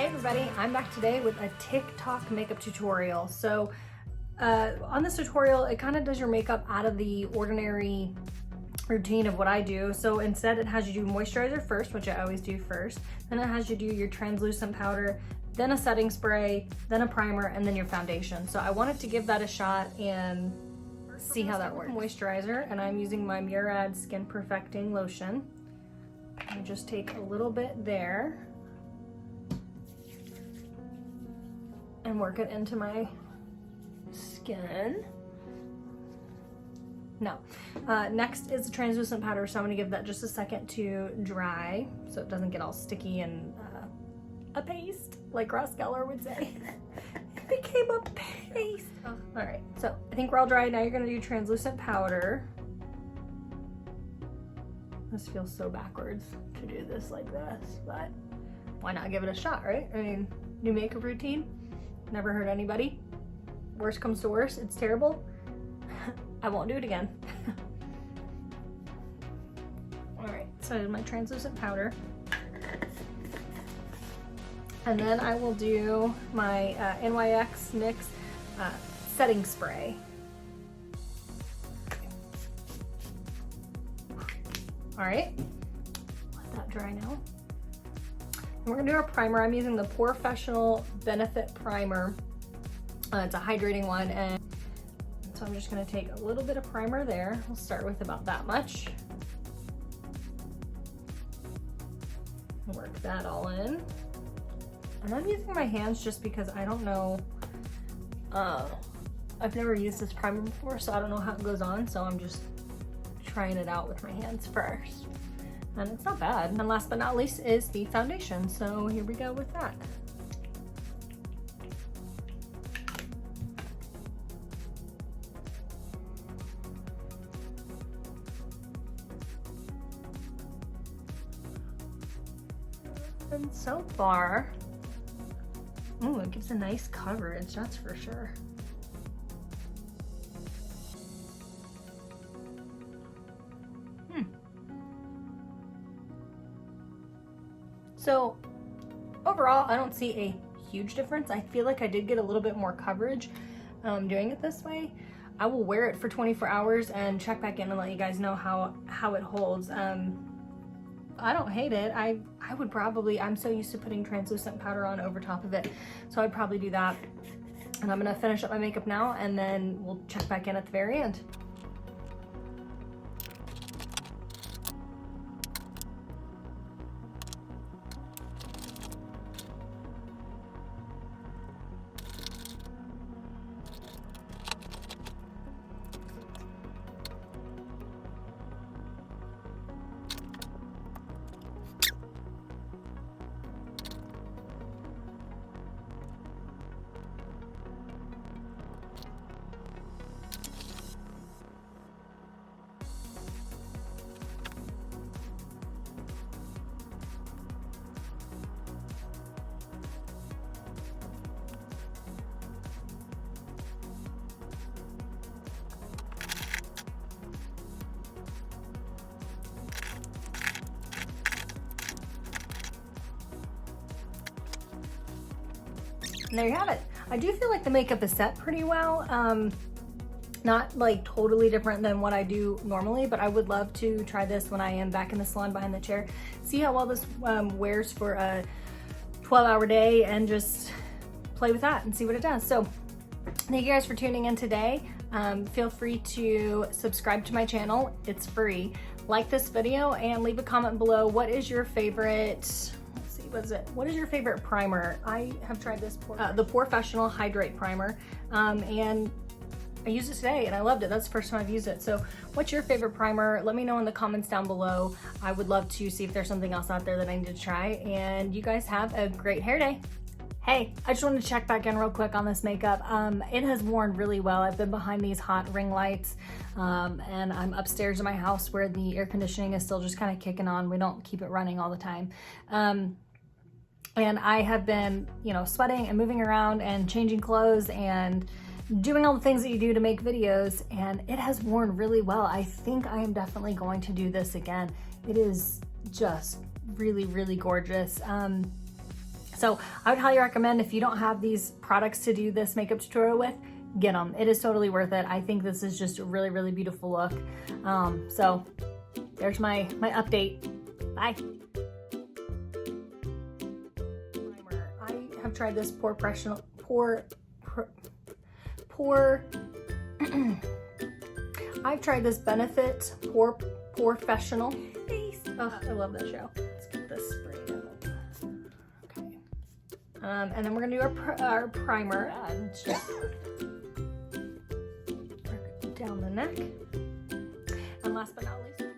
Hey everybody, I'm back today with a TikTok makeup tutorial. So on this tutorial, it kind of does your makeup out of the ordinary routine of what I do. So instead it has you do moisturizer first, which I always do first. Then it has you do your translucent powder, then a setting spray, then a primer, and then your foundation. So I wanted to give that a shot and see how that works. Moisturizer, and I'm using my Murad Skin Perfecting Lotion. I just take a little bit there and work it into my skin. No. Next is the translucent powder, so I'm gonna give that just a second to dry so it doesn't get all sticky and a paste, like Ross Geller would say. It became a paste. Oh, all right, so I think we're all dry. Now you're gonna do translucent powder. This feels so backwards to do this like this, but why not give it a shot, right? I mean, new makeup routine. Never hurt anybody. Worst comes to worst, it's terrible. I won't do it again. All right, so I did my translucent powder. And then I will do my NYX NYX setting spray. All right, let that dry now. And we're gonna do our primer. I'm using the Professional Benefit Primer. It's a hydrating one, and so I'm just gonna take a little bit of primer there. We'll start with about that much. Work that all in. And I'm using my hands just because I don't know, I've never used this primer before, so I don't know how it goes on, so I'm just trying it out with my hands first. And it's not bad. And last but not least is the foundation. So here we go with that. And so far, ooh, it gives a nice coverage, that's for sure. So overall, I don't see a huge difference. I feel like I did get a little bit more coverage doing it this way. I will wear it for 24 hours and check back in and let you guys know how it holds. I don't hate it. I would probably, I'm so used to putting translucent powder on over top of it, so I'd probably do that. And I'm gonna finish up my makeup now and then we'll check back in at the very end. And there you have it. I do feel like the makeup is set pretty well. Not like totally different than what I do normally, but I would love to try this when I am back in the salon behind the chair. See how well this wears for a 12-hour day and just play with that and see what it does. So thank you guys for tuning in today. Feel free to subscribe to my channel. It's free. Like this video and leave a comment below. What is your favorite, what is your favorite primer? I have tried this, the Professional Hydrate Primer, and I used it today and I loved it. That's the first time I've used it. So what's your favorite primer? Let me know in the comments down below. I would love to see if there's something else out there that I need to try, and you guys have a great hair day. Hey, I just wanted to check back in real quick on this makeup. It has worn really well. I've been behind these hot ring lights, and I'm upstairs in my house where the air conditioning is still just kind of kicking on. We don't keep it running all the time. And I have been, you know, sweating and moving around and changing clothes and doing all the things that you do to make videos, and it has worn really well. I think I am definitely going to do this again. It is just really, really gorgeous. So I would highly recommend, if you don't have these products to do this makeup tutorial with, get them. It is totally worth it. I think this is just a really, really beautiful look. So there's my update. Bye. I have tried this I've tried this Benefit Professional Face. Oh, I love that show. Let's get this sprayed in. Okay. And then we're gonna do our primer. It's just down the neck. And last but not least,